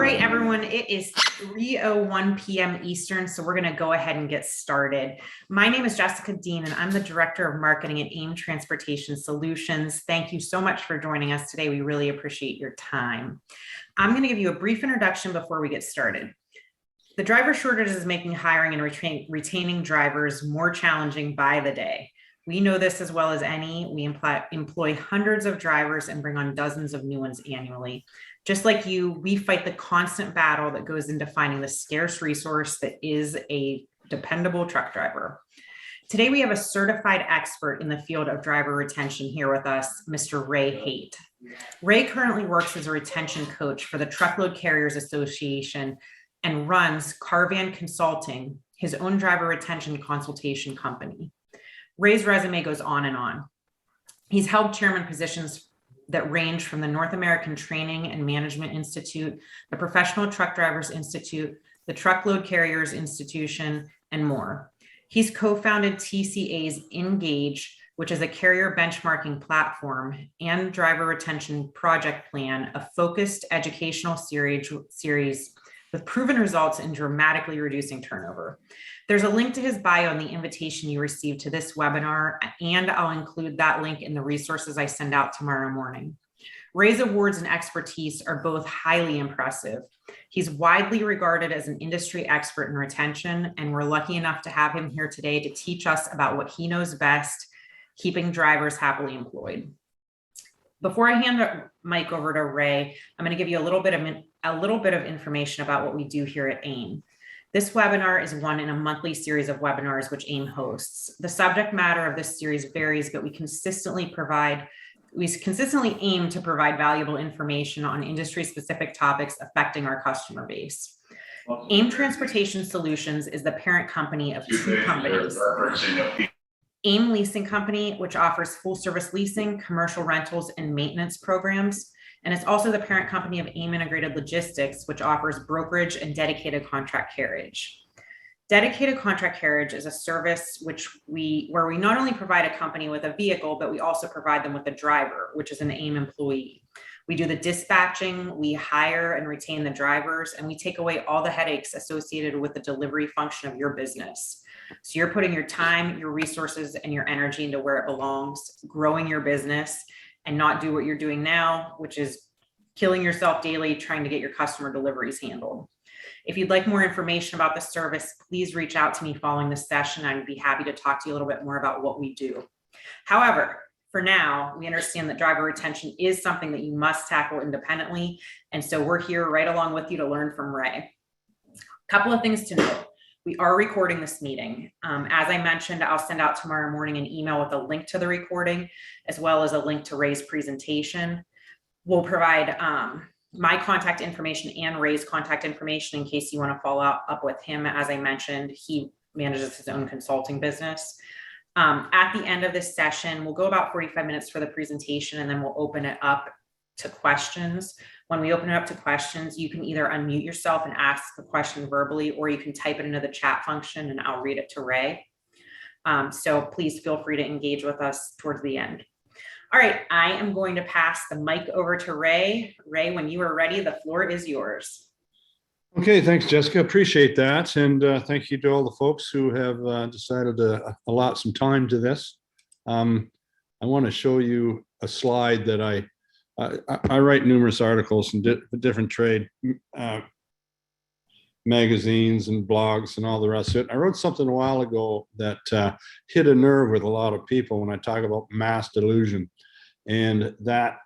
right, everyone, it is 3:01 p.m. Eastern, so we're going to go ahead and get started. My name is Jessica Dean, and I'm the Director of Marketing at AIM Transportation Solutions. Thank you so much for joining us today. We really appreciate your time. I'm going to give you a brief introduction before we get started. The driver shortage is making hiring and retaining drivers more challenging by the day. We know this as well as any. We employ hundreds of drivers and bring on dozens of new ones annually. Just like you, we fight the constant battle that goes into finding the scarce resource that is a dependable truck driver. Today, we have a certified expert in the field of driver retention here with us, Mr. Ray Haight. Ray currently works as a retention coach for the Truckload Carriers Association and runs Caravan Consulting, his own driver retention consultation company. Ray's resume goes on and on. He's held chairman positions that range from the North American Training and Management Institute, the Professional Truck Drivers Institute, the Truckload Carriers Institution, and more. He's co-founded TCA's Engage, which is a carrier benchmarking platform, and Driver Retention Project Plan, a focused educational series with proven results in dramatically reducing turnover. There's a link to his bio in the invitation you received to this webinar, and I'll include that link in the resources I send out tomorrow morning. Ray's awards and expertise are both highly impressive. He's widely regarded as an industry expert in retention, and we're lucky enough to have him here today to teach us about what he knows best, keeping drivers happily employed. Before I hand the mic over to Ray, I'm going to give you a little bit of information about what we do here at AIM. This webinar is one in a monthly series of webinars which AIM hosts. The subject matter of this series varies, but we consistently aim to provide valuable information on industry-specific topics affecting our customer base. AIM Transportation Solutions is the parent company of two companies. AIM Leasing Company, which offers full-service leasing, commercial rentals, and maintenance programs. And it's also the parent company of AIM Integrated Logistics, which offers brokerage and dedicated contract carriage. Dedicated contract carriage is a service where we not only provide a company with a vehicle, but we also provide them with a driver, which is an AIM employee. We do the dispatching, we hire and retain the drivers, and we take away all the headaches associated with the delivery function of your business. So you're putting your time, your resources, and your energy into where it belongs, growing your business, and not do what you're doing now, which is killing yourself daily trying to get your customer deliveries handled. If you'd like more information about the service, please reach out to me following this session. I'd be happy to talk to you a little bit more about what we do. However, for now, we understand that driver retention is something that you must tackle independently. And so we're here right along with you to learn from Ray. A couple of things to note. We are recording this meeting. As I mentioned, I'll send out tomorrow morning an email with a link to the recording, as well as a link to Ray's presentation. We'll provide my contact information and Ray's contact information in case you want to follow up with him. As I mentioned, he manages his own consulting business. At the end of this session, we'll go about 45 minutes for the presentation, and then we'll open it up to questions. When we open it up to questions, you can either unmute yourself and ask the question verbally, or you can type it into the chat function and I'll read it to Ray. So please feel free to engage with us towards the end. All right, I am going to pass the mic over to Ray. Ray, when you are ready, the floor is yours. Okay, thanks, Jessica. Appreciate that. And thank you to all the folks who have decided to allot some time to this. I want to show you a slide that I write numerous articles in different trade magazines and blogs and all the rest of it. I wrote something a while ago that hit a nerve with a lot of people when I talk about mass delusion, and that,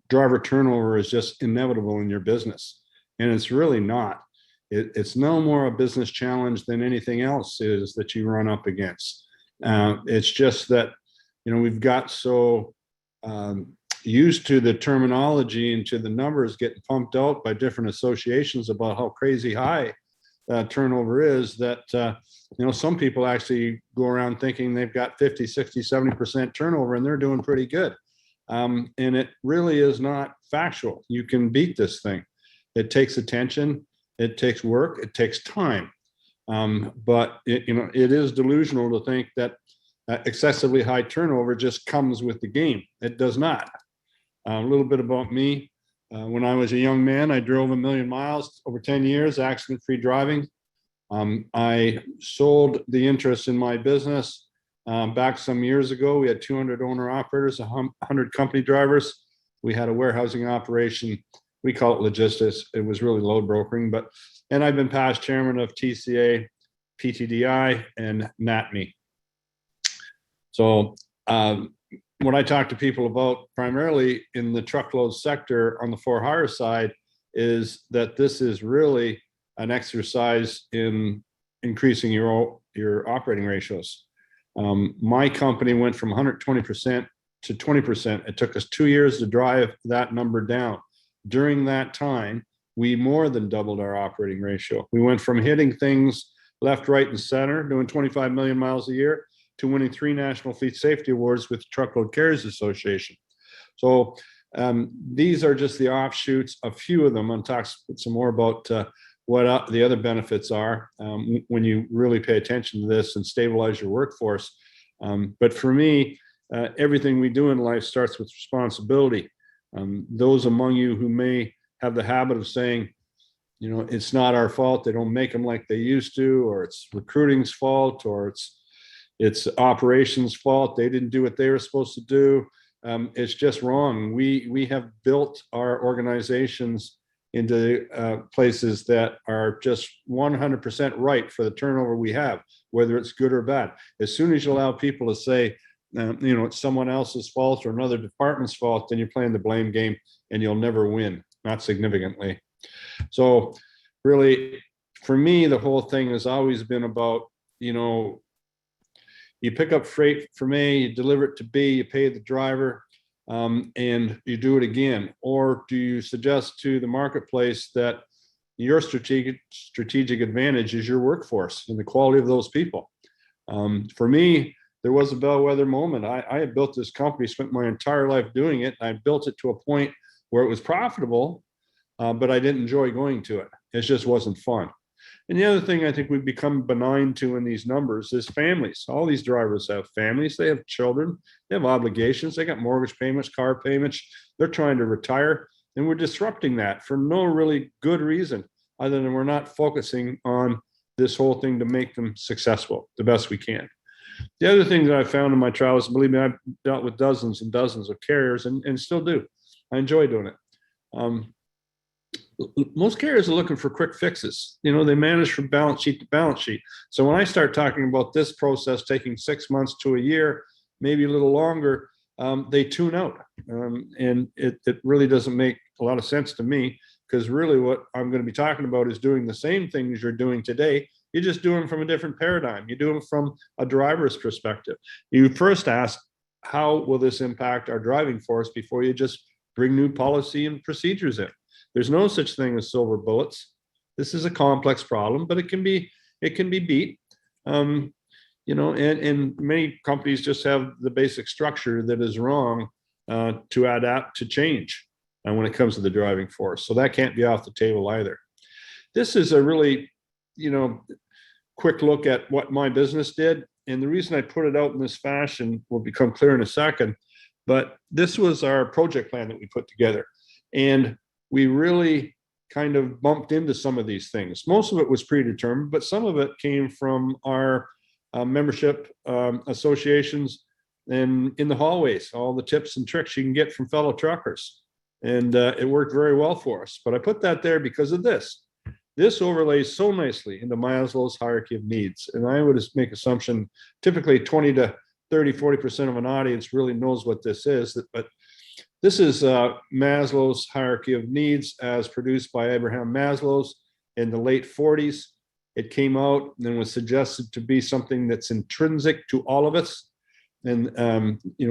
driver turnover is just inevitable in your business. And it's really not. It's no more a business challenge than anything else is that you run up against. It's just that, we've got so used to the terminology and to the numbers getting pumped out by different associations about how crazy high turnover is that, some people actually go around thinking they've got 50, 60, 70% turnover and they're doing pretty good. And it really is not factual. You can beat this thing. It takes attention, it takes work, it takes time. But it is delusional to think that excessively high turnover just comes with the game. It does not. A little bit about me. When I was a young man, I drove 1,000,000 miles over 10 years, accident-free driving. I sold the interest in my business back some years ago. We had 200 owner operators, 100 company drivers. We had a warehousing operation. We call it logistics. It was really load brokering, and I've been past chairman of TCA, PTDI, and NATME. So what I talk to people about primarily in the truckload sector on the for-hire side is that this is really an exercise in increasing your operating ratios. My company went from 120% to 20%. It took us 2 years to drive that number down. During that time, we more than doubled our operating ratio. We went from hitting things left, right, and center, doing 25 million miles a year, to winning 3 national fleet safety awards with Truckload Carriers Association. So these are just the offshoots, a few of them. I'll talk some more about what the other benefits are when you really pay attention to this and stabilize your workforce. But for me, everything we do in life starts with responsibility. Those among you who may have the habit of saying, it's not our fault, they don't make them like they used to, or it's recruiting's fault, or it's operations fault, they didn't do what they were supposed to do. It's just wrong. We have built our organizations into places that are just 100% right for the turnover we have, whether it's good or bad. As soon as you allow people to say, it's someone else's fault or another department's fault, then you're playing the blame game and you'll never win, not significantly. So really, for me, the whole thing has always been about, you pick up freight from A, you deliver it to B, you pay the driver, and you do it again. Or do you suggest to the marketplace that your strategic advantage is your workforce and the quality of those people? For me, there was a bellwether moment. I had built this company, spent my entire life doing it. I built it to a point where it was profitable, but I didn't enjoy going to it. It just wasn't fun. And the other thing I think we've become benign to in these numbers is families. All these drivers have families, they have children, they have obligations, they got mortgage payments, car payments, they're trying to retire, and we're disrupting that for no really good reason other than we're not focusing on this whole thing to make them successful the best we can. The other thing that I found in my travels, believe me, I've dealt with dozens and dozens of carriers and still do. I enjoy doing it. Most carriers are looking for quick fixes. They manage from balance sheet to balance sheet. So when I start talking about this process taking 6 months to a year, maybe a little longer, they tune out. And it really doesn't make a lot of sense to me, because really what I'm going to be talking about is doing the same things you're doing today. You just do them from a different paradigm. You do them from a driver's perspective. You first ask, how will this impact our driving force before you just bring new policy and procedures in? There's no such thing as silver bullets. This is a complex problem, but it can be beat. And many companies just have the basic structure that is wrong to adapt to change when it comes to the driving force. So that can't be off the table either. This is a really, quick look at what my business did. And the reason I put it out in this fashion will become clear in a second. But this was our project plan that we put together. And we really kind of bumped into some of these things. Most of it was predetermined, but some of it came from our membership associations and in the hallways, all the tips and tricks you can get from fellow truckers. And it worked very well for us. But I put that there because of this. This overlays so nicely into Maslow's hierarchy of needs. And I would just make assumption, typically 20 to 30, 40% of an audience really knows what this is. But this is Maslow's hierarchy of needs as produced by Abraham Maslow in the late 40s. It came out and was suggested to be something that's intrinsic to all of us. And,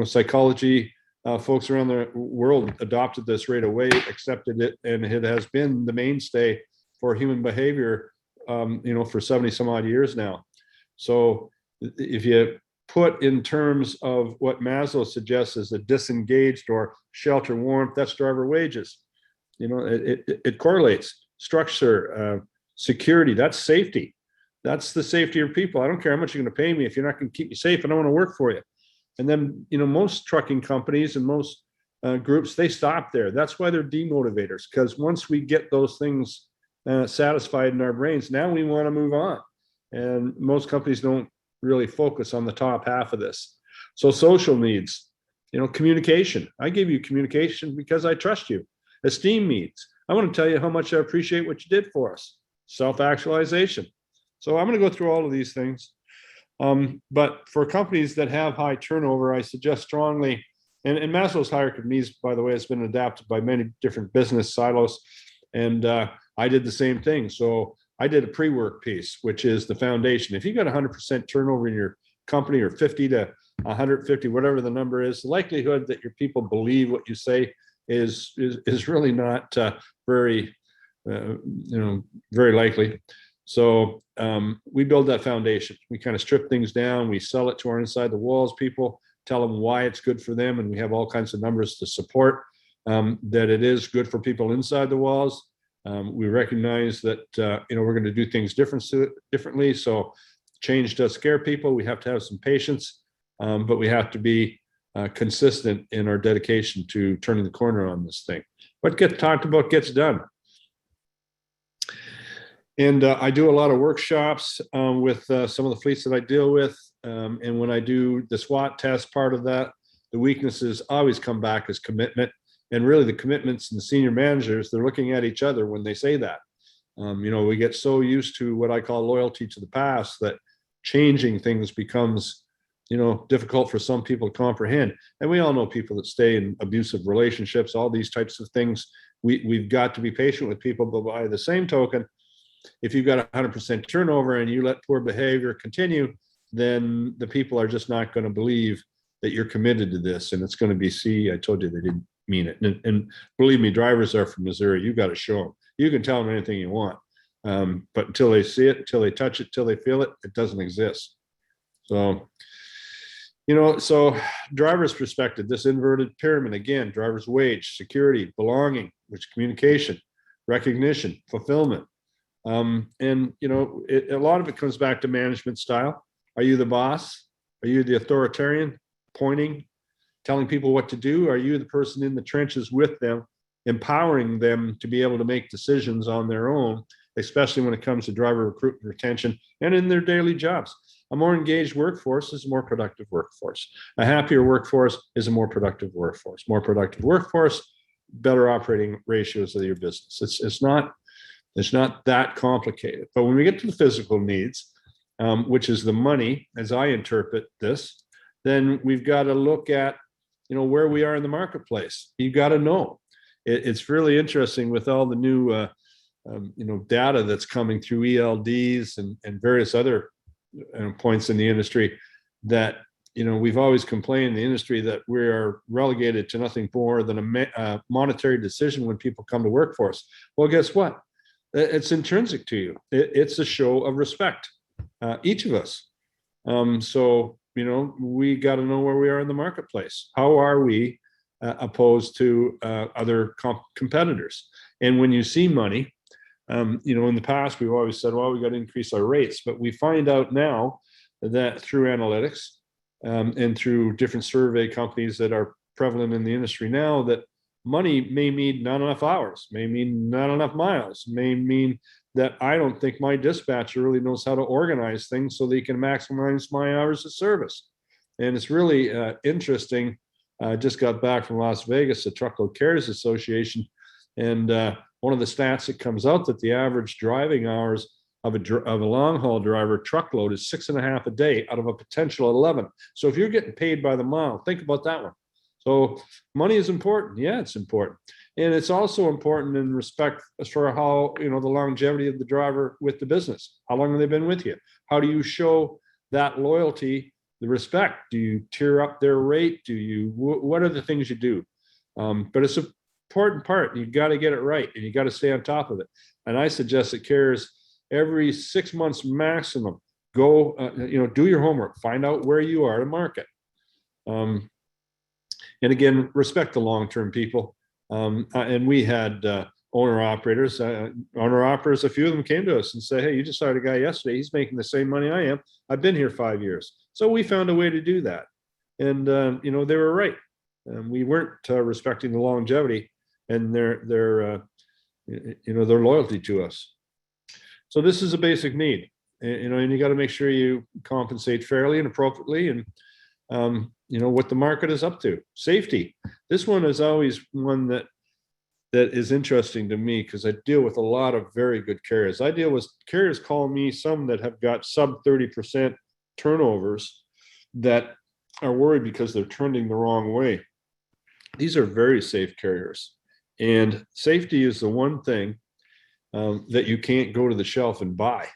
psychology folks around the world adopted this right away, accepted it, and it has been the mainstay for human behavior, for 70 some odd years now. So if you put in terms of what Maslow suggests as a disengaged or shelter warmth, that's driver wages. It correlates. Structure, security, that's safety. That's the safety of people. I don't care how much you're going to pay me. If you're not going to keep me safe, I don't want to work for you. And then, most trucking companies and most groups, they stop there. That's why they're demotivators, because once we get those things satisfied in our brains, now we want to move on. And most companies don't really focus on the top half of this. So social needs, communication. I give you communication because I trust you. Esteem needs. I want to tell you how much I appreciate what you did for us. Self-actualization. So I'm going to go through all of these things. But for companies that have high turnover, I suggest strongly, and Maslow's hierarchy of needs, by the way, has been adapted by many different business silos. And I did the same thing. So I did a pre-work piece, which is the foundation. If you got 100% turnover in your company, or 50 to 150, whatever the number is, the likelihood that your people believe what you say is really not very likely. So we build that foundation. We kind of strip things down. We sell it to our inside the walls people, tell them why it's good for them, and we have all kinds of numbers to support that it is good for people inside the walls. We recognize that we're going to do things differently. So change does scare people. We have to have some patience, but we have to be consistent in our dedication to turning the corner on this thing. What gets talked about gets done. And I do a lot of workshops with some of the fleets that I deal with. And when I do the SWOT test, part of that, the weaknesses always come back as commitment. And really the commitments and the senior managers, they're looking at each other when they say that. We get so used to what I call loyalty to the past that changing things becomes, difficult for some people to comprehend. And we all know people that stay in abusive relationships, all these types of things. We've got to be patient with people, but by the same token, if you've got 100% turnover and you let poor behavior continue, then the people are just not going to believe that you're committed to this. And it's going to be, see, I told you they didn't mean it. And believe me, drivers are from Missouri. You got to show them. You can tell them anything you want. But until they see it, until they touch it, until they feel it, it doesn't exist. So, so driver's perspective, this inverted pyramid, again, driver's wage, security, belonging, which communication, recognition, fulfillment. And a lot of it comes back to management style. Are you the boss? Are you the authoritarian, pointing, telling people what to do? Are you the person in the trenches with them, empowering them to be able to make decisions on their own, especially when it comes to driver recruitment, retention, and in their daily jobs? A more engaged workforce is a more productive workforce. A happier workforce is a more productive workforce. More productive workforce, better operating ratios of your business. It's not that complicated. But when we get to the physical needs, which is the money, as I interpret this, then we've got to look at, where we are in the marketplace. You've got to know. It's really interesting with all the new, data that's coming through ELDs and various other points in the industry that, we've always complained in the industry that we are relegated to nothing more than a monetary decision when people come to work for us. Well, guess what? It's intrinsic to you. It's a show of respect, each of us. So, we got to know where we are in the marketplace. How are we opposed to other competitors? And when you see money, in the past, we've always said, well, we got to increase our rates. But we find out now that through analytics and through different survey companies that are prevalent in the industry now, that money may mean not enough hours, may mean not enough miles, may mean that I don't think my dispatcher really knows how to organize things so they can maximize my hours of service. And it's really interesting. I just got back from Las Vegas, the Truckload Carriers Association, and one of the stats that comes out that the average driving hours of a long haul driver truckload is 6.5 a day out of a potential 11. So if you're getting paid by the mile, think about that one. So money is important. Yeah, it's important. And it's also important in respect for how, the longevity of the driver with the business. How long have they been with you? How do you show that loyalty, the respect? Do you tier up their rate? What are the things you do? But it's an important part. You got to get it right and you got to stay on top of it. And I suggest that carriers every 6 months maximum, go, do your homework, find out where you are to market. And again, respect the long-term people. And we had owner-operators. A few of them came to us and said, hey, you just hired a guy yesterday. He's making the same money I am. I've been here 5 years. So we found a way to do that. And, they were right. we weren't respecting the longevity and their loyalty to us. So this is a basic need, and you got to make sure you compensate fairly and appropriately, and what the market is up to. Safety. This one is always one that is interesting to me because I deal with a lot of very good carriers. I deal with carriers call me some that have got sub 30% turnovers that are worried because they're trending the wrong way. These are very safe carriers, and safety is the one thing that you can't go to the shelf and buy.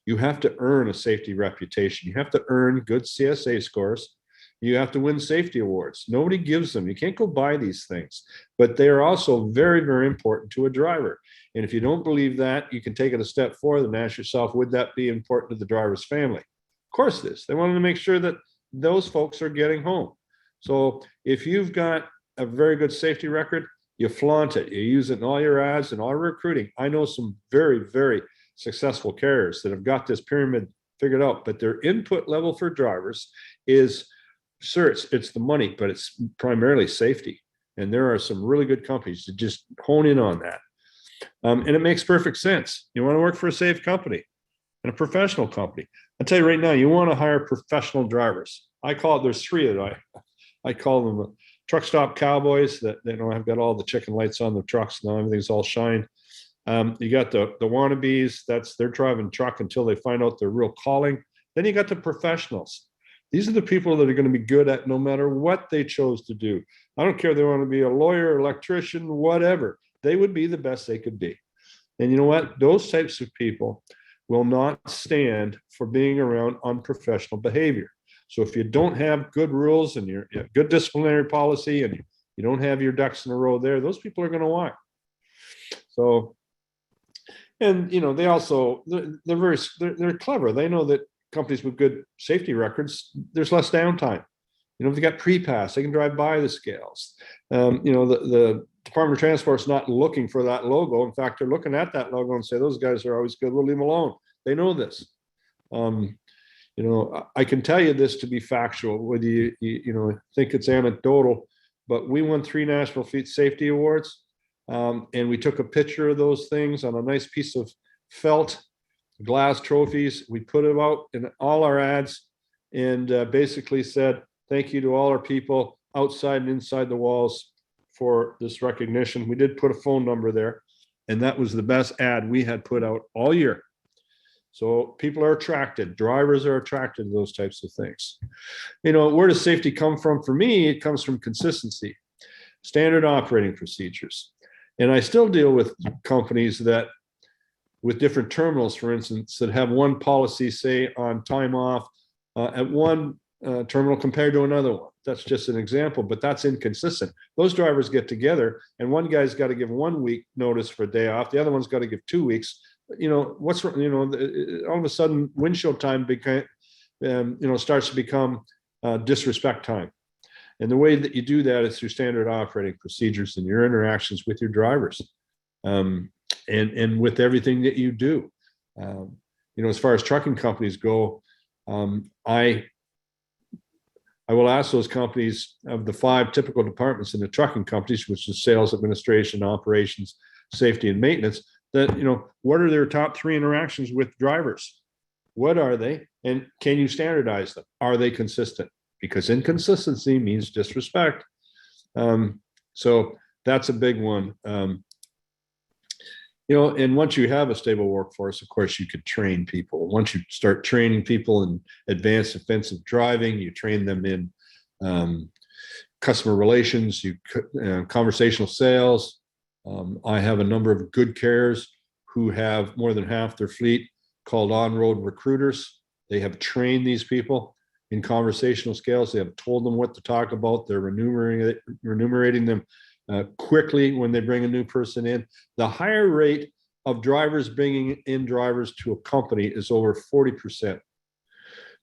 You have to earn a safety reputation. You have to earn good CSA scores. You have to win safety awards. Nobody gives them. You can't go buy these things, but they are also very, very important to a driver. And if you don't believe that, you can take it a step further and ask yourself, would that be important to the driver's family? Of course it is. They wanted to make sure that those folks are getting home. So if you've got a very good safety record, you flaunt it. You use it in all your ads and all your recruiting. I know some very, very successful carriers that have got this pyramid figured out, but their input level for drivers is, sir, it's the money, but it's primarily safety. And there are some really good companies that just hone in on that. And it makes perfect sense. You want to work for a safe company and a professional company. I'll tell you right now, you want to hire professional drivers. I call it, there's three that I call them truck stop cowboys that have got all the chicken lights on the trucks now, everything's all shine. You got the wannabes, they're driving truck until they find out their real calling. Then you got the professionals. These are the people that are going to be good at no matter what they chose to do. I don't care if they want to be a lawyer, electrician, whatever. They would be the best they could be. And you know what? Those types of people will not stand for being around unprofessional behavior. So if you don't have good rules and your good disciplinary policy and you don't have your ducks in a row there, those people are going to walk. So, and they also, they're clever. They know that companies with good safety records, there's less downtime. If they got pre-pass, they can drive by the scales. The Department of Transport's not looking for that logo. In fact, they're looking at that logo and say, those guys are always good. We'll leave them alone. They know this. I can tell you this to be factual, whether you think it's anecdotal, but we won 3 National Fleet Safety Awards. And we took a picture of those things on a nice piece of felt, glass trophies. We put it out in all our ads and basically said, thank you to all our people outside and inside the walls for this recognition. We did put a phone number there, and that was the best ad we had put out all year. So people are attracted, drivers are attracted to those types of things. Where does safety come from? For me, it comes from consistency, standard operating procedures. And I still deal with companies that, with different terminals, for instance, that have one policy, say, on time off at one terminal compared to another one. That's just an example, but that's inconsistent. Those drivers get together, and one guy's got to give 1 week notice for a day off. The other one's got to give 2 weeks. What's all of a sudden windshield time starts to become disrespect time. And the way that you do that is through standard operating procedures and your interactions with your drivers, and with everything that you do. As far as trucking companies go, I will ask those companies of the 5 typical departments in the trucking companies, which is sales, administration, operations, safety, and maintenance, that, what are their top 3 interactions with drivers? What are they? And can you standardize them? Are they consistent? Because inconsistency means disrespect. So that's a big one. And once you have a stable workforce, of course, you could train people. Once you start training people in advanced offensive driving, you train them in customer relations, conversational sales. I have a number of good carriers who have more than half their fleet called on-road recruiters. They have trained these people in conversational skills. They have told them what to talk about. They're remunerating them quickly when they bring a new person in. The higher rate of drivers bringing in drivers to a company is over 40%.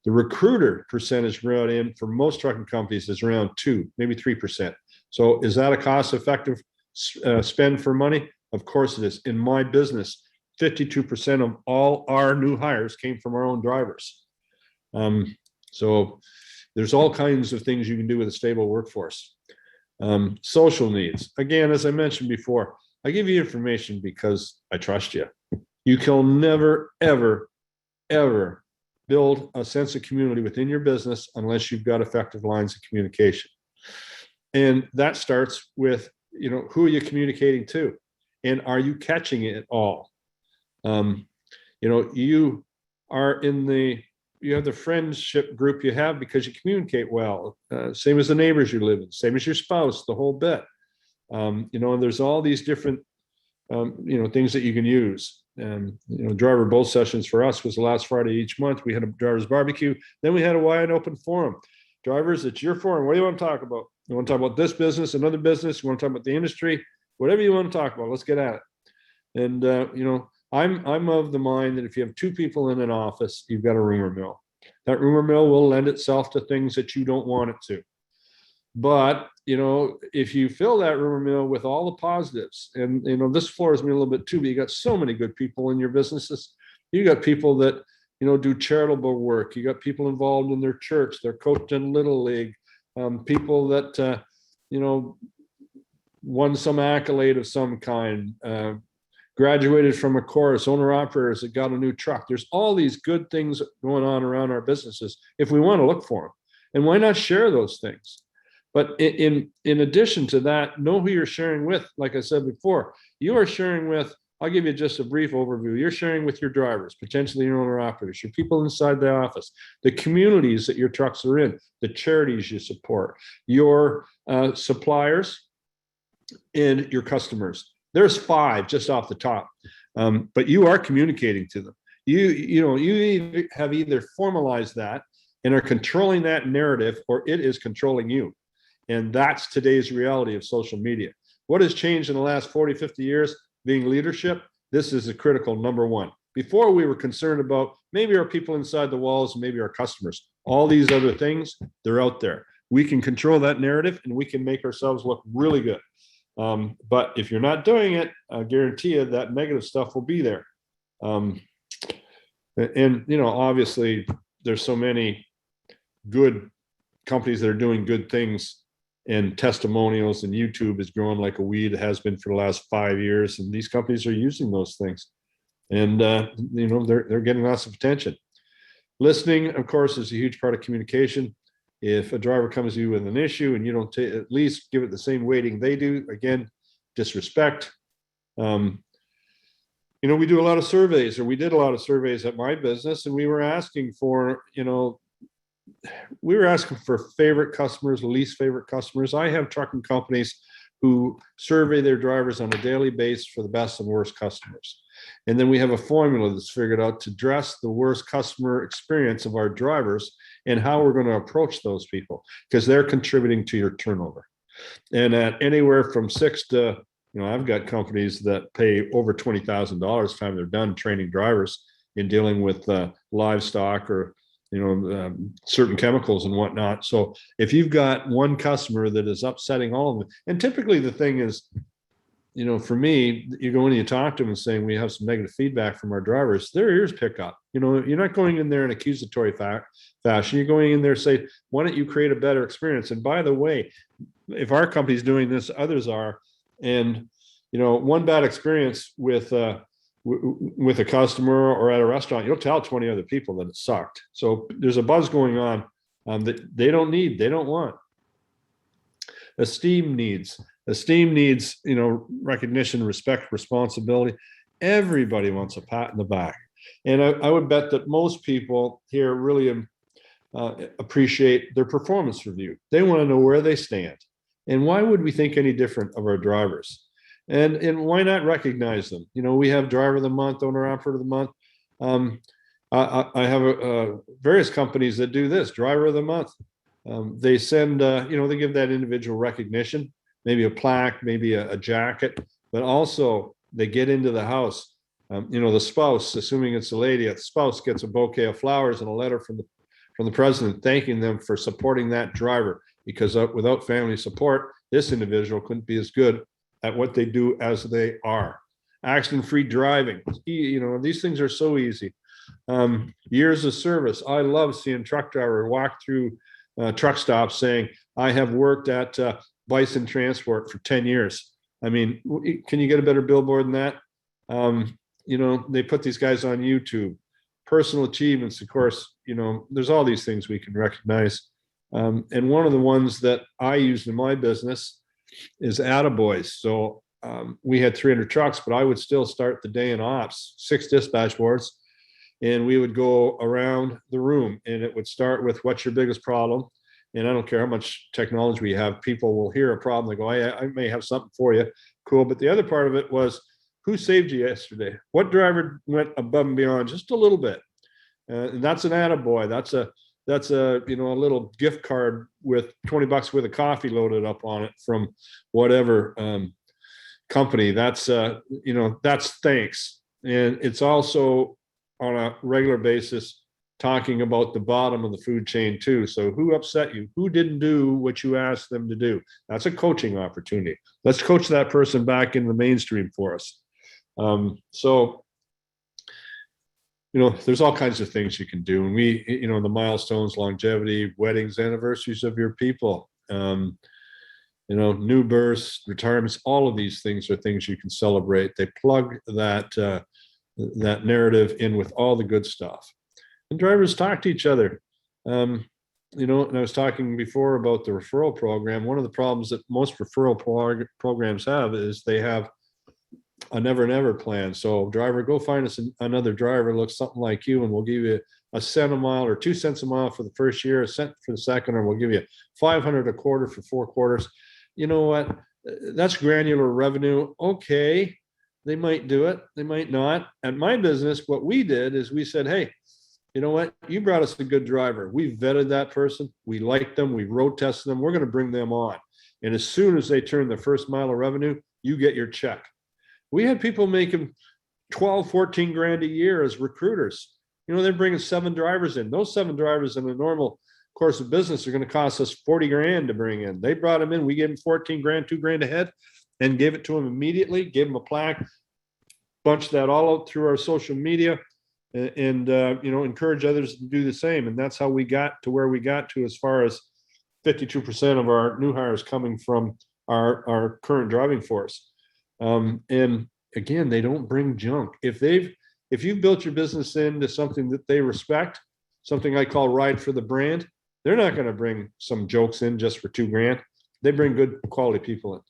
The recruiter percentage brought in for most trucking companies is around 2, maybe 3%. So is that a cost-effective spend for money? Of course it is. In my business, 52% of all our new hires came from our own drivers. So there's all kinds of things you can do with a stable workforce. Social needs. Again, as I mentioned before, I give you information because I trust you. You can never, ever, ever build a sense of community within your business unless you've got effective lines of communication. And that starts with, who are you communicating to? And are you catching it all? You are you have the friendship group you have because you communicate well, same as the neighbors you live in, same as your spouse, the whole bit. And there's all these different, things that you can use. And, driver both sessions for us was the last Friday each month. We had a driver's barbecue. Then we had a wide open forum. Drivers, it's your forum. What do you want to talk about? You want to talk about this business, another business? You want to talk about the industry? Whatever you want to talk about, let's get at it. And, I'm of the mind that if you have two people in an office, you've got a rumor mill. That rumor mill will lend itself to things that you don't want it to. But, if you fill that rumor mill with all the positives, and, this floors me a little bit too, but you got so many good people in your businesses. You got people that, do charitable work. You got people involved in their church. They're coached in Little League. People that, won some accolade of some kind, graduated from a course, owner operators that got a new truck. There's all these good things going on around our businesses if we want to look for them. And why not share those things? But in addition to that, know who you're sharing with. Like I said before, you are sharing with, I'll give you just a brief overview. You're sharing with your drivers, potentially your owner operators, your people inside the office, the communities that your trucks are in, the charities you support, your suppliers, and your customers. There's 5 just off the top, but you are communicating to them. You have either formalized that and are controlling that narrative, or it is controlling you. And that's today's reality of social media. What has changed in the last 40, 50 years? Being leadership, this is a critical number one. Before, we were concerned about maybe our people inside the walls, maybe our customers. All these other things, they're out there. We can control that narrative and we can make ourselves look really good. But if you're not doing it, I guarantee you that negative stuff will be there. Obviously there's so many good companies that are doing good things, and testimonials, and YouTube is growing like a weed. It has been for the last 5 years. And these companies are using those things, and they're getting lots of attention. Listening, of course, is a huge part of communication. If a driver comes to you with an issue and you don't at least give it the same weighting they do, again, disrespect. We do a lot of surveys, or we did a lot of surveys at my business, and we were asking for, favorite customers, least favorite customers. I have trucking companies who survey their drivers on a daily basis for the best and worst customers. And then we have a formula that's figured out to address the worst customer experience of our drivers and how we're going to approach those people, because they're contributing to your turnover. And at anywhere from 6 to, I've got companies that pay over $20,000 time they're done training drivers in dealing with livestock or, certain chemicals and whatnot. So if you've got one customer that is upsetting all of them, and typically the thing is, for me, you go in and you talk to them and saying, we have some negative feedback from our drivers, their ears pick up. You're not going in there in accusatory fashion. You're going in there and say, why don't you create a better experience? And by the way, if our company's doing this, others are. And, one bad experience with a customer or at a restaurant, you'll tell 20 other people that it sucked. So there's a buzz going on that they don't need, they don't want. Esteem needs, recognition, respect, responsibility. Everybody wants a pat in the back. And I would bet that most people here really appreciate their performance review. They want to know where they stand. And why would we think any different of our drivers? And why not recognize them? We have driver of the month, owner operator of the month. I have various companies that do this, driver of the month. They send, they give that individual recognition, maybe a plaque, maybe a jacket, but also they get into the house. The spouse, assuming it's a lady, the spouse gets a bouquet of flowers and a letter from the president thanking them for supporting that driver, because without family support, this individual couldn't be as good at what they do as they are. Accident-free driving, these things are so easy. Years of service. I love seeing truck driver walk through truck stops saying, I have worked at Bison Transport for 10 years. I mean, can you get a better billboard than that? They put these guys on YouTube. Personal achievements, of course, there's all these things we can recognize. And one of the ones that I used in my business is attaboys. So we had 300 trucks, but I would still start the day in ops, 6 dispatch boards, and we would go around the room, and it would start with, what's your biggest problem? And I don't care how much technology we have, people will hear a problem. They go, I may have something for you. Cool. But the other part of it was, who saved you yesterday? What driver went above and beyond just a little bit? And that's an attaboy. That's a a little gift card with $20 worth of coffee loaded up on it from whatever company. That's that's thanks. And it's also on a regular basis talking about the bottom of the food chain too. So who upset you? Who didn't do what you asked them to do? That's a coaching opportunity. Let's coach that person back in the mainstream for us. There's all kinds of things you can do. And we, the milestones, longevity, weddings, anniversaries of your people, new births, retirements, all of these things are things you can celebrate. They plug that narrative in with all the good stuff. And drivers talk to each other. And I was talking before about the referral program. One of the problems that most referral programs have is they have a never plan. So driver, go find us another driver, looks something like you, and we'll give you a cent a mile or 2 cents a mile for the first year, a cent for the second, or we'll give you 500 a quarter for 4 quarters. You know what? That's granular revenue. Okay. They might do it. They might not. At my business, what we did is we said, hey, you know what? You brought us a good driver. We vetted that person. We liked them. We road tested them. We're going to bring them on. And as soon as they turn their first mile of revenue, you get your check. We had people making 12, 14 grand a year as recruiters. They're bringing 7 drivers in. Those 7 drivers in a normal course of business are going to cost us 40 grand to bring in. They brought them in. We gave them 14 grand, 2 grand a head, and gave it to them immediately, gave them a plaque, bunched that all out through our social media, and encourage others to do the same. And that's how we got to where we got to, as far as 52% of our new hires coming from our current driving force. And again, they don't bring junk. If you've built your business into something that they respect, something I call ride for the brand, they're not going to bring some jokes in just for 2 grand. They bring good quality people in.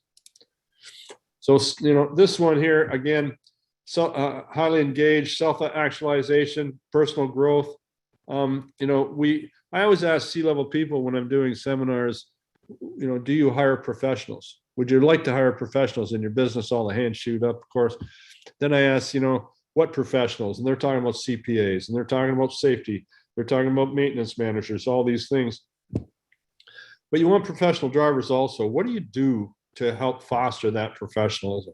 So, this one here, again, so highly engaged, self-actualization, personal growth. I always ask C-level people when I'm doing seminars, do you hire professionals? Would you like to hire professionals in your business? All the hands shoot up, of course. Then I ask, what professionals? And they're talking about CPAs, and they're talking about safety. They're talking about maintenance managers, all these things. But you want professional drivers also. What do you do to help foster that professionalism?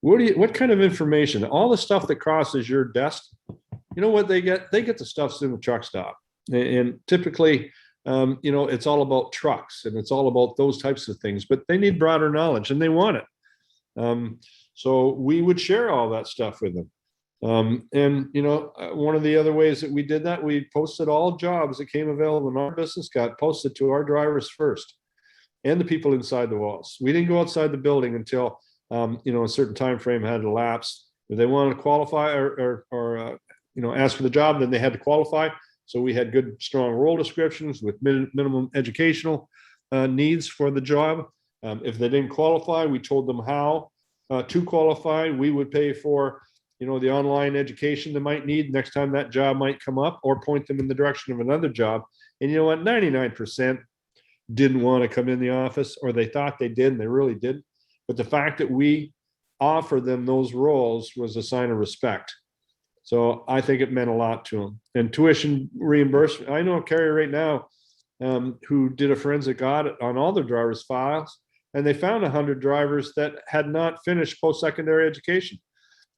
What kind of information? All the stuff that crosses your desk, you know what they get? They get the stuffs in the truck stop. And typically, it's all about trucks, and it's all about those types of things, but they need broader knowledge and they want it. So we would share all that stuff with them. One of the other ways that we did that, we posted all jobs that came available in our business, got posted to our drivers first and the people inside the walls. We didn't go outside the building until, a certain time frame had elapsed. If they wanted to qualify or ask for the job, then they had to qualify. So we had good, strong role descriptions with minimum educational needs for the job. If they didn't qualify, we told them how to qualify. We would pay for, the online education they might need next time that job might come up, or point them in the direction of another job. And you know what? 99% didn't want to come in the office, or they thought they did and they really didn't. But the fact that we offered them those roles was a sign of respect. So I think it meant a lot to them. And tuition reimbursement, I know a carrier right now who did a forensic audit on all their drivers' files, and they found 100 drivers that had not finished post-secondary education.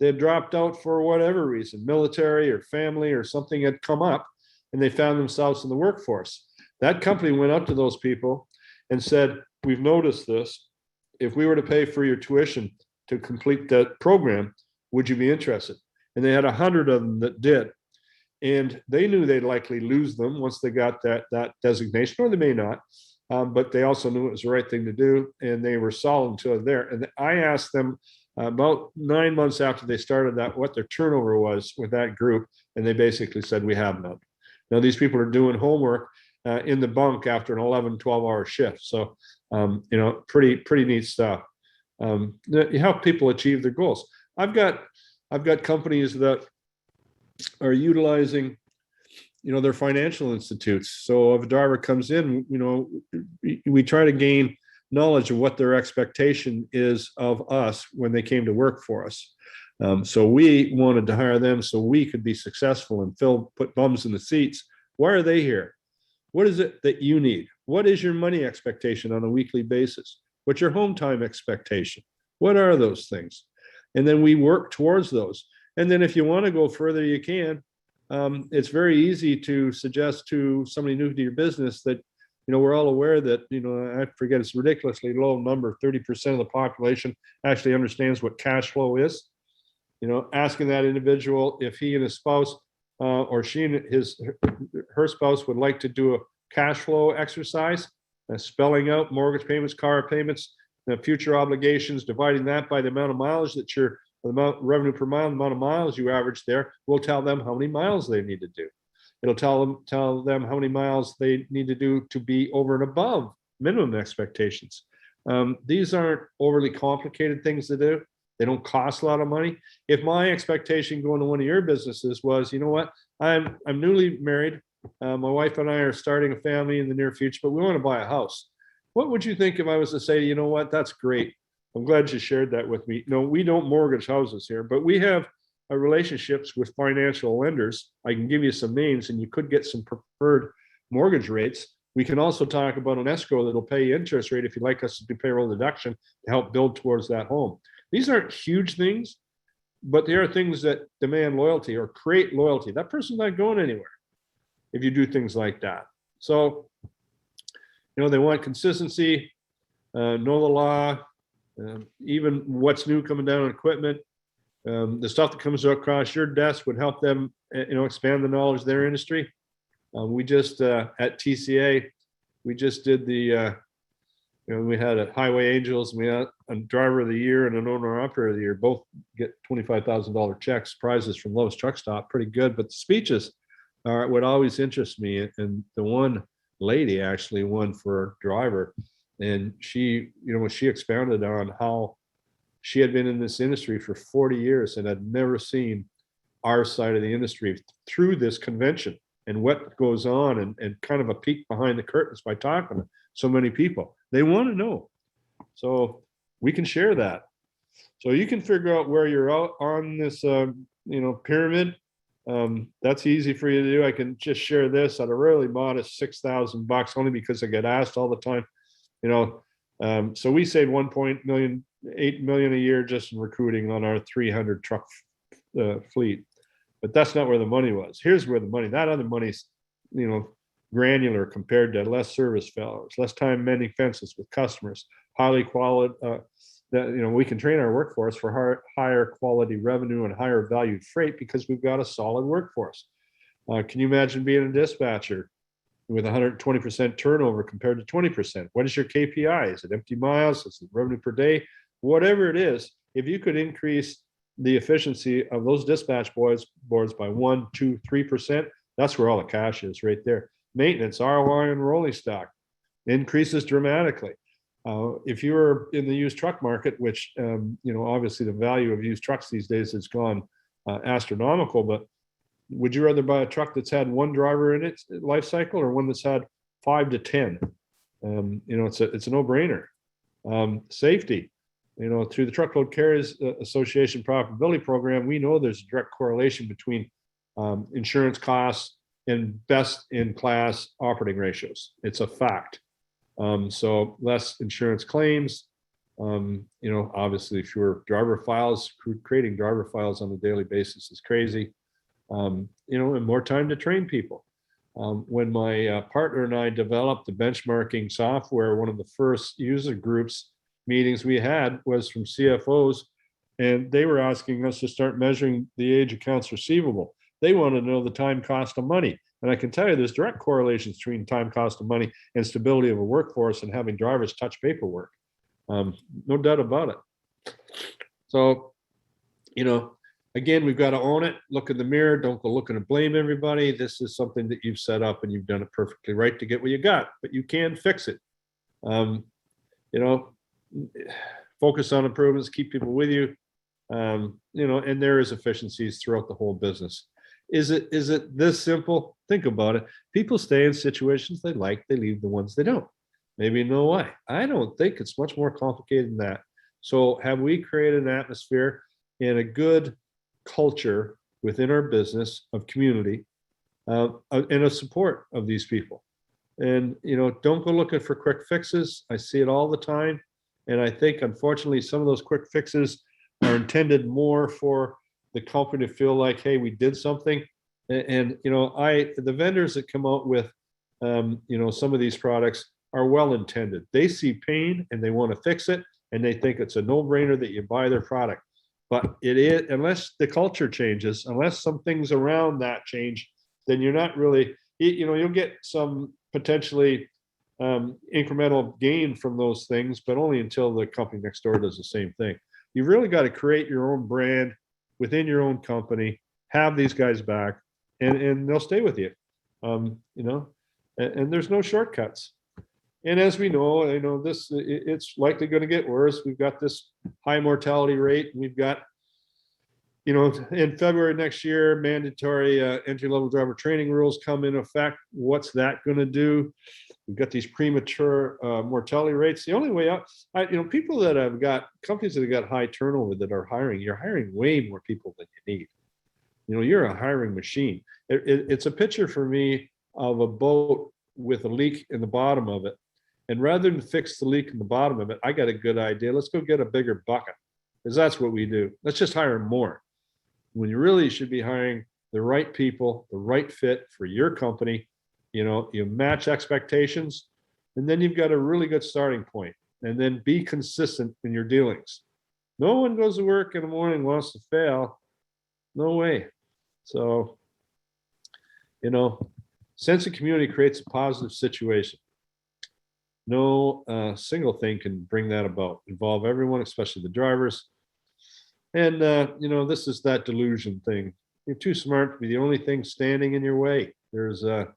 They had dropped out for whatever reason, military or family or something had come up, and they found themselves in the workforce. That company went out to those people and said, we've noticed this. If we were to pay for your tuition to complete that program, would you be interested? And they had 100 of them that did. And they knew they'd likely lose them once they got that designation, or they may not. but they also knew it was the right thing to do, and they were solid until there. And I asked them about 9 months after they started that, what their turnover was with that group, and they basically said, we have none. Now, these people are doing homework in the bunk after an 11, 12-hour shift. So, pretty neat stuff. You help people achieve their goals. I've got companies that are utilizing, their financial institutes. So if a driver comes in, we try to gain knowledge of what their expectation is of us when they came to work for us. So we wanted to hire them so we could be successful and put bums in the seats. Why are they here? What is it that you need? What is your money expectation on a weekly basis? What's your home time expectation? What are those things? And then we work towards those. And then if you want to go further, you can. It's very easy to suggest to somebody new to your business that, we're all aware that, I forget, it's a ridiculously low number, 30% of the population actually understands what cash flow is. Asking that individual if he and his spouse or she and her spouse would like to do a cash flow exercise, spelling out mortgage payments, car payments, future obligations, dividing that by the amount of mileage that the amount of revenue per mile, the amount of miles you average there, will tell them how many miles they need to do. It'll tell them how many miles they need to do to be over and above minimum expectations. These aren't overly complicated things to do. They don't cost a lot of money. If my expectation going to one of your businesses was, I'm newly married, my wife and I are starting a family in the near future, but we want to buy a house. What would you think if I was to say, that's great. I'm glad you shared that with me. No, we don't mortgage houses here, but we have relationships with financial lenders. I can give you some names and you could get some preferred mortgage rates. We can also talk about an escrow that'll pay you interest rate if you'd like us to do payroll deduction to help build towards that home. These aren't huge things, but they are things that demand loyalty or create loyalty. That person's not going anywhere if you do things like that. So, they want consistency, know the law, even what's new coming down on equipment. The stuff that comes across your desk would help them, expand the knowledge of their industry. We just at TCA, we just did the, we had a Highway Angels, we had a driver of the year and an owner operator of the year, both get $25,000 checks, prizes from lowest truck stop, pretty good. But the speeches are what always interests me. And the one lady actually won for driver, and she, she expounded on how she had been in this industry for 40 years and had never seen our side of the industry through this convention and what goes on, and kind of a peek behind the curtains by talking to so many people. They want to know. So we can share that. So you can figure out where you're out on this, pyramid. That's easy for you to do. I can just share this at a really modest $6,000, only because I get asked all the time, so we save 1.8 million a year just in recruiting on our 300 truck fleet. But that's not where the money was. Here's where the money, that other money's, granular compared to less service failures, less time mending fences with customers, highly quality, we can train our workforce for higher quality revenue and higher valued freight because we've got a solid workforce. Can you imagine being a dispatcher with 120% turnover compared to 20%? What is your KPI? Is it empty miles? Is it revenue per day? Whatever it is, if you could increase the efficiency of those dispatch boards by 1%, 2%, 3%, that's where all the cash is right there. Maintenance, ROI, and rolling stock increases dramatically. If you were in the used truck market, which, obviously the value of used trucks these days has gone astronomical, but would you rather buy a truck that's had one driver in its life cycle or one that's had 5 to 10? It's a no-brainer. Safety, through the Truckload Carriers Association profitability program, we know there's a direct correlation between insurance costs and best-in-class operating ratios. It's a fact. So less insurance claims, obviously fewer driver files. Creating driver files on a daily basis is crazy. And more time to train people. When my partner and I developed the benchmarking software, one of the first user groups meetings we had was from CFOs, and they were asking us to start measuring the age accounts receivable. They want to know the time cost of money. And I can tell you there's direct correlations between time, cost of money, and stability of a workforce and having drivers touch paperwork. No doubt about it. So, again, we've got to own it. Look in the mirror. Don't go looking to blame everybody. This is something that you've set up and you've done it perfectly right to get what you got, but you can fix it. Focus on improvements, keep people with you. And there is efficiencies throughout the whole business. Is it this simple? Think about it. People stay in situations they like, they leave the ones they don't. Maybe you know why. I don't think it's much more complicated than that. So have we created an atmosphere and a good culture within our business of community and a support of these people? And, don't go looking for quick fixes. I see it all the time. And I think, unfortunately, some of those quick fixes are intended more for the company to feel like, hey, we did something. And the vendors that come out with, some of these products are well intended. They see pain and they want to fix it. And they think it's a no-brainer that you buy their product. But it is, unless the culture changes, unless some things around that change, then you're not really, you'll get some potentially incremental gain from those things, but only until the company next door does the same thing. You've really got to create your own brand within your own company, have these guys back, and they'll stay with you. And there's no shortcuts. And as we know, it's likely going to get worse. We've got this high mortality rate. We've got, in February next year, mandatory entry-level driver training rules come in effect. What's that going to do? We've got these premature mortality rates. The only way out, people that have got companies that have got high turnover that are hiring, you're hiring way more people than you need. You're a hiring machine. It's a picture for me of a boat with a leak in the bottom of it. And rather than fix the leak in the bottom of it, I got a good idea. Let's go get a bigger bucket, because that's what we do. Let's just hire more. When you really should be hiring the right people, the right fit for your company. You match expectations, and then you've got a really good starting point. And then be consistent in your dealings. No one goes to work in the morning and wants to fail. No way. So, sense of community creates a positive situation. No single thing can bring that about. Involve everyone, especially the drivers. And, this is that delusion thing. You're too smart to be the only thing standing in your way. There's a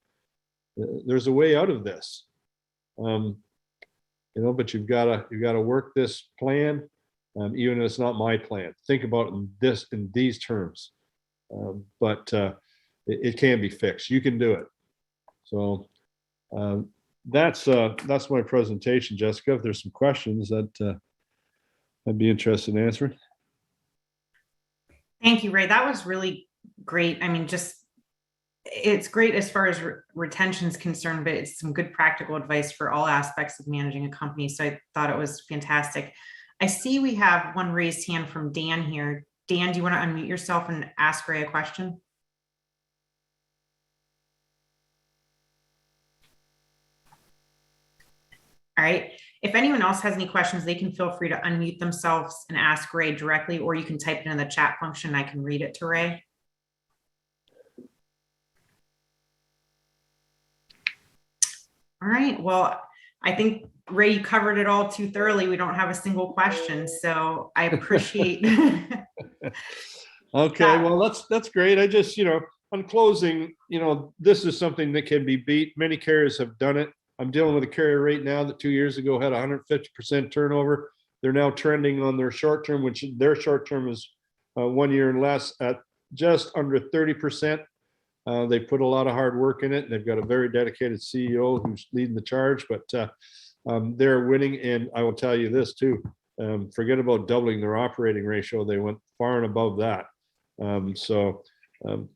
way out of this. But you've got to work this plan, even if it's not my plan. Think about it in these terms. But it can be fixed. You can do it. So that's my presentation, Jessica. If there's some questions that I'd be interested in answering. Thank you, Ray. That was really great. It's great as far as retention is concerned, but it's some good practical advice for all aspects of managing a company. So I thought it was fantastic. I see we have one raised hand from Dan here. Dan, do you want to unmute yourself and ask Ray a question? All right. If anyone else has any questions, they can feel free to unmute themselves and ask Ray directly, or you can type it in the chat function. I can read it to Ray. All right. Well, I think, Ray, you covered it all too thoroughly. We don't have a single question, so I appreciate. Okay. Well, that's great. I just, on closing, this is something that can be beat. Many carriers have done it. I'm dealing with a carrier right now that 2 years ago had 150% turnover. They're now trending on their short term, which their short term is 1 year and less, at just under 30%. They put a lot of hard work in it. They've got a very dedicated CEO who's leading the charge, but they're winning. And I will tell you this too, forget about doubling their operating ratio. They went far and above that.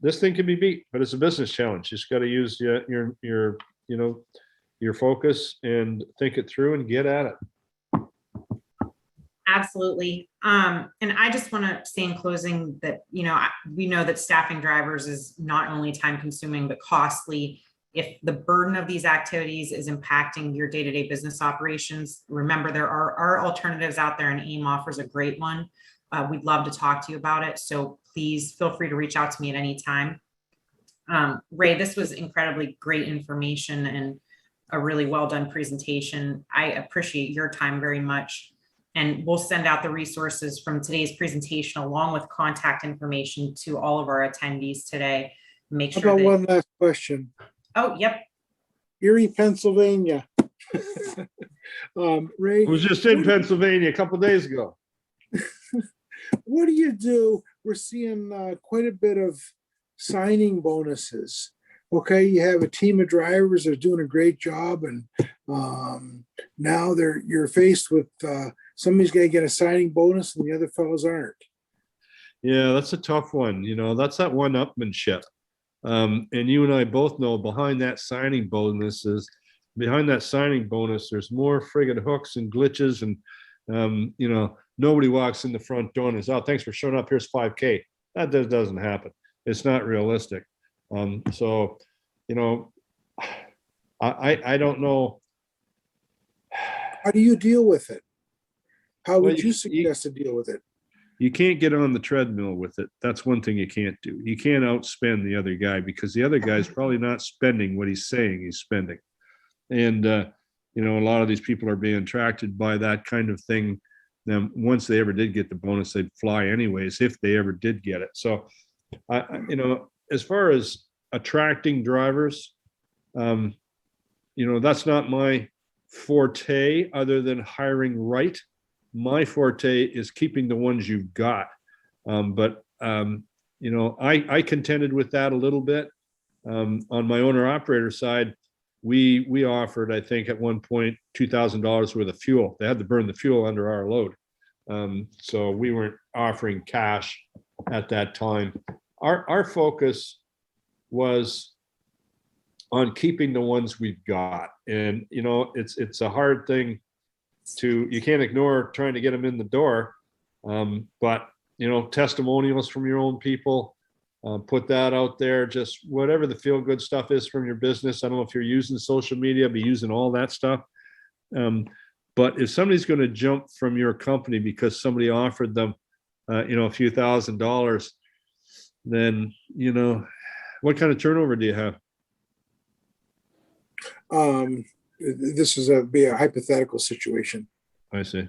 This thing can be beat, but it's a business challenge. You just got to use your focus and think it through and get at it. Absolutely. And I just want to say in closing that, we know that staffing drivers is not only time consuming, but costly. If the burden of these activities is impacting your day-to-day business operations, remember there are alternatives out there, and AIM offers a great one. We'd love to talk to you about it. So please feel free to reach out to me at any time. Ray, this was incredibly great information and a really well done presentation. I appreciate your time very much. And we'll send out the resources from today's presentation along with contact information to all of our attendees today. Make How sure about that, one last question? oh, yep. Erie, Pennsylvania. Ray, I was just in Pennsylvania a couple of days ago. what do you do? We're seeing quite a bit of signing bonuses. Okay, you have a team of drivers that are doing a great job, and now you're faced with somebody's got to get a signing bonus, and the other fellows aren't. Yeah, that's a tough one. You know, that's that one-upmanship. And you and I both know behind that signing bonus, there's more friggin' hooks and glitches, and you know, nobody walks in the front door and is, oh, thanks for showing up. Here's $5K. That doesn't happen. It's not realistic. So, you know, I don't know. How do you deal with it? How Well, would you suggest to deal with it? You can't get on the treadmill with it. That's one thing you can't do. You can't outspend the other guy because the other guy's probably not spending what he's saying he's spending. And, you know, a lot of these people are being attracted by that kind of thing. Then once they ever did get the bonus, they'd fly anyways, if they ever did get it. So, you know, as far as attracting drivers, you know, that's not my forte other than hiring right. My forte is keeping the ones you've got. But you know, I contended with that a little bit. On my owner operator side, we offered, I think at one point, $2,000 worth of fuel. They had to burn the fuel under our load. So we weren't offering cash at that time. Our focus was on keeping the ones we've got. And, you know, it's a hard thing you can't ignore trying to get them in the door. But, you know, testimonials from your own people, put that out there, just whatever the feel good stuff is from your business. I don't know if you're using social media, be using all that stuff. But if somebody's going to jump from your company because somebody offered them, you know, a few $1,000s, then, you know, what kind of turnover do you have? This is be a hypothetical situation. I see.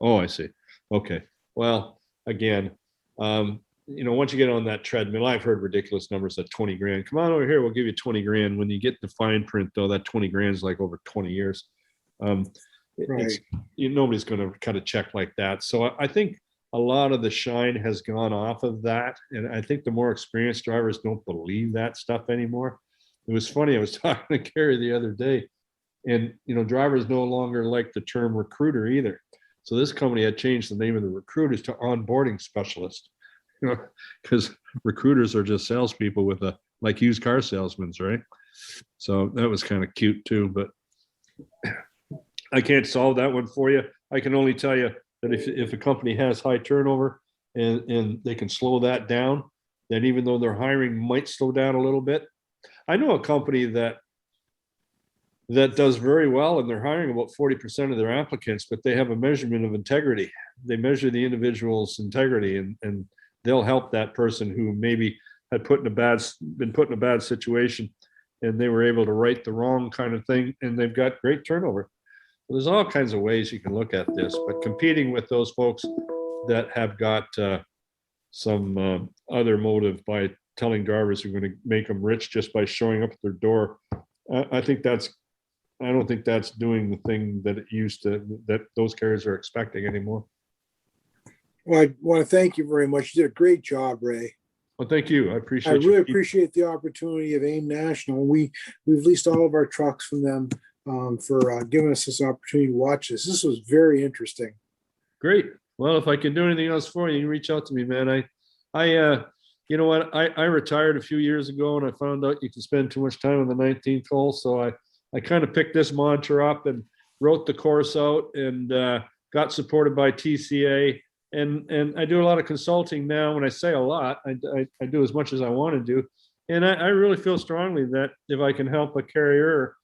Oh, I see. Okay. Well, again, you know, once you get on that treadmill, I've heard ridiculous numbers at 20 grand. Come on over here, we'll give you 20 grand. When you get the fine print, though, that 20 grand is like over 20 years. Right. Nobody's going to cut a check like that. So I think a lot of the shine has gone off of that. And I think the more experienced drivers don't believe that stuff anymore. It was funny. I was talking to Carrie the other day, and, you know, drivers no longer like the term recruiter either. So this company had changed the name of the recruiters to onboarding specialist, you know, because recruiters are just salespeople with like used car salesmen, right? So that was kind of cute too, but I can't solve that one for you. I can only tell you that if a company has high turnover and they can slow that down, then even though their hiring might slow down a little bit. I know a company that does very well, and they're hiring about 40% of their applicants, but they have a measurement of integrity. They measure the individual's integrity, and they'll help that person who maybe had been put in a bad situation, and they were able to right the wrong kind of thing, and they've got great turnover. So there's all kinds of ways you can look at this, but competing with those folks that have got some other motive by telling drivers you're going to make them rich just by showing up at their door, I don't think that's doing the thing that that those carriers are expecting anymore. Well, I want to thank you very much. You did a great job, Ray. Well, thank you. I appreciate I really appreciate the opportunity of AIM National. We've leased all of our trucks from them for giving us this opportunity to watch this. This was very interesting. Great. Well, if I can do anything else for you, you can reach out to me, man. You know what? I retired a few years ago, and I found out you can spend too much time on the 19th hole. So I kind of picked this mantra up and wrote the course out, and got supported by TCA. And I do a lot of consulting now. When I say a lot, I do as much as I want to do. And I really feel strongly that if I can help a carrier,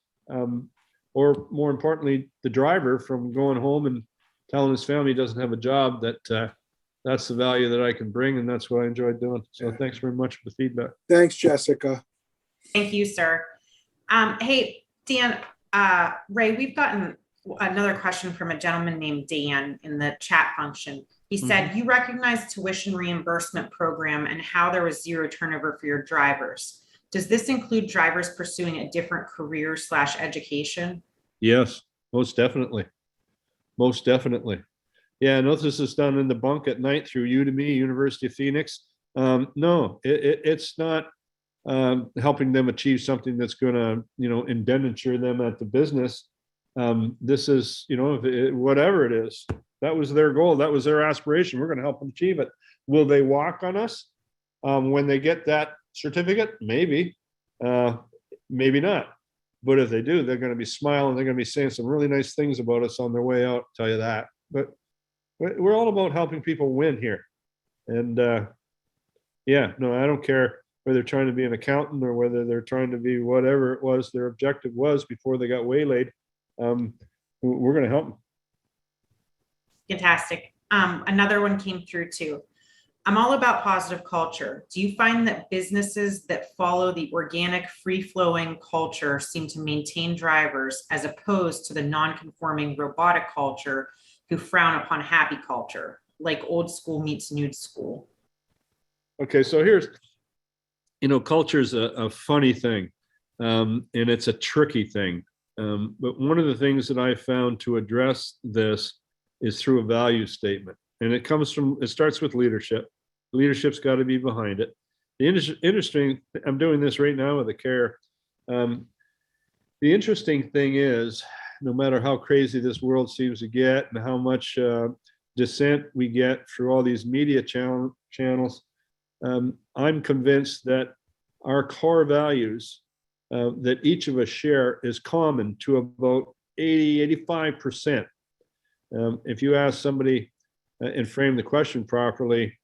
or more importantly, the driver from going home and telling his family he doesn't have a job, that's the value that I can bring. And that's what I enjoy doing. So thanks very much for the feedback. Thanks, Jessica. Thank you, sir. Hey, Dan, Ray, we've gotten another question from a gentleman named Dan in the chat function. He said, you recognize tuition reimbursement program and how there was zero turnover for your drivers. Does this include drivers pursuing a different career / education? Yes, most definitely. Most definitely. Yeah, I know this is done in the bunk at night through Udemy, University of Phoenix. No, it's not helping them achieve something that's going to, indenture them at the business. This is, whatever it is, that was their goal. That was their aspiration. We're going to help them achieve it. Will they walk on us when they get that certificate? Maybe, maybe not. But if they do, they're going to be smiling. They're going to be saying some really nice things about us on their way out. Tell you that. But we're all about helping people win here. And yeah, no, I don't care whether they're trying to be an accountant or whether they're trying to be whatever it was their objective was before they got waylaid. We're going to help them. Fantastic. Another one came through too. I'm all about positive culture. Do you find that businesses that follow the organic, free-flowing culture seem to maintain drivers as opposed to the non-conforming robotic culture who frown upon happy culture, like old school meets new school? Okay, so here's, culture is a funny thing, and it's a tricky thing. But one of the things that I found to address this is through a value statement. And it starts with leadership. Leadership's got to be behind it. The interesting, I'm doing this right now with a care. The interesting thing is, no matter how crazy this world seems to get and how much dissent we get through all these media channels, I'm convinced that our core values that each of us share is common to about 85%. If you ask somebody and frame the question properly,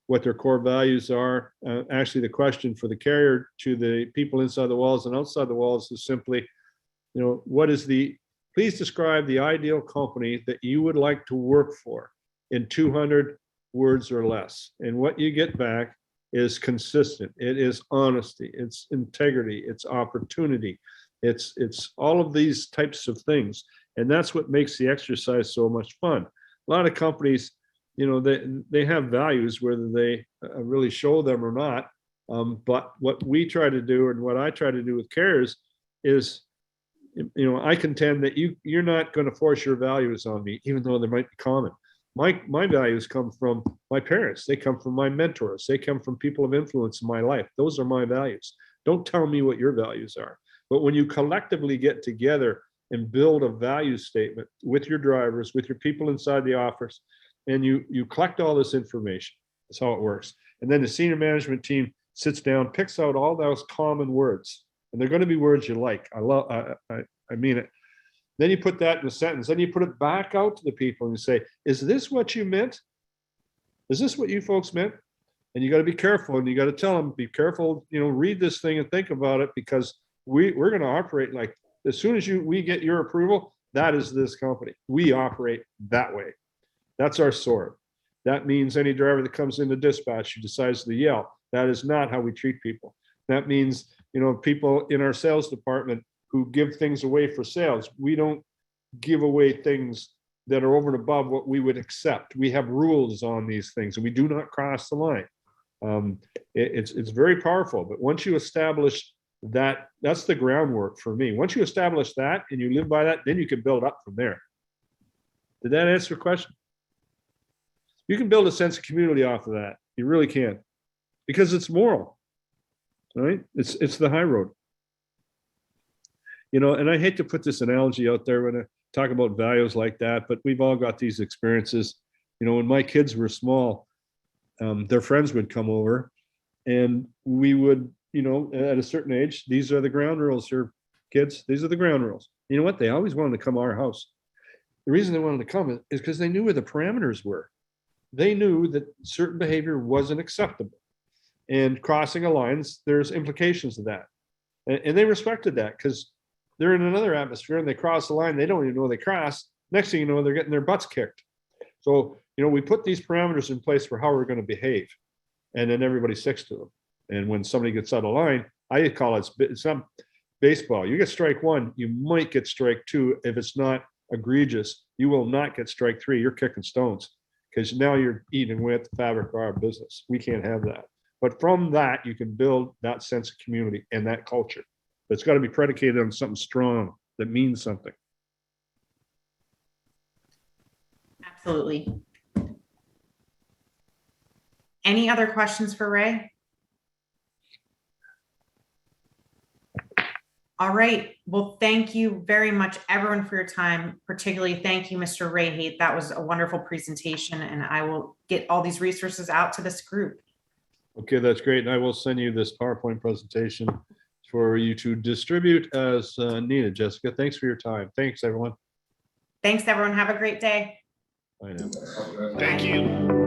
what their core values are, actually the question for the carrier to the people inside the walls and outside the walls is simply, please describe the ideal company that you would like to work for in 200 words or less. And what you get back is consistent. It is honesty, it's integrity, it's opportunity. It's all of these types of things. And that's what makes the exercise so much fun. A lot of companies, they have values, whether they really show them or not. But what we try to do and what I try to do with carriers is, I contend that you're not going to force your values on me, even though they might be common. My values come from my parents. They come from my mentors. They come from people of influence in my life. Those are my values. Don't tell me what your values are. But when you collectively get together and build a value statement with your drivers, with your people inside the office, and you collect all this information, that's how it works. And then the senior management team sits down, picks out all those common words, and they're going to be words you like. I mean it. Then you put that in a sentence. Then you put it back out to the people and you say, is this what you meant? Is this what you folks meant? And you got to be careful, and you got to tell them, be careful, read this thing and think about it, because we're going to operate like, as soon as we get your approval, that is this company. We operate that way. That's our sword. That means any driver that comes into dispatch who decides to yell, that is not how we treat people. That means, people in our sales department who give things away for sales. We don't give away things that are over and above what we would accept. We have rules on these things, and we do not cross the line. It's very powerful. But once you establish that, that's the groundwork for me. Once you establish that and you live by that, then you can build up from there. Did that answer your question? You can build a sense of community off of that. You really can, because it's moral, right? It's the high road. And I hate to put this analogy out there when I talk about values like that, but we've all got these experiences. When my kids were small, their friends would come over, and we would, at a certain age, these are the ground rules here, kids. These are the ground rules. You know what? They always wanted to come to our house. The reason they wanted to come is because they knew where the parameters were. They knew that certain behavior wasn't acceptable, and crossing a line, there's implications of that. And they respected that, because they're in another atmosphere and they cross the line. They don't even know they crossed. Next thing you know, they're getting their butts kicked. So, we put these parameters in place for how we're going to behave, and then everybody sticks to them. And when somebody gets out of line, I call it some baseball. You get strike one, you might get strike two. If it's not egregious, you will not get strike three. You're kicking stones because now you're eating with the fabric of our business. We can't have that. But from that, you can build that sense of community and that culture. But it's got to be predicated on something strong that means something. Absolutely. Any other questions for Ray? All right. Well, thank you very much, everyone, for your time. Particularly, thank you, Mr. Ray Haight. That was a wonderful presentation, and I will get all these resources out to this group. Okay, that's great. And I will send you this PowerPoint presentation for you to distribute as needed. Jessica, thanks for your time. Thanks, everyone. Thanks, everyone. Have a great day. Bye now. Thank you.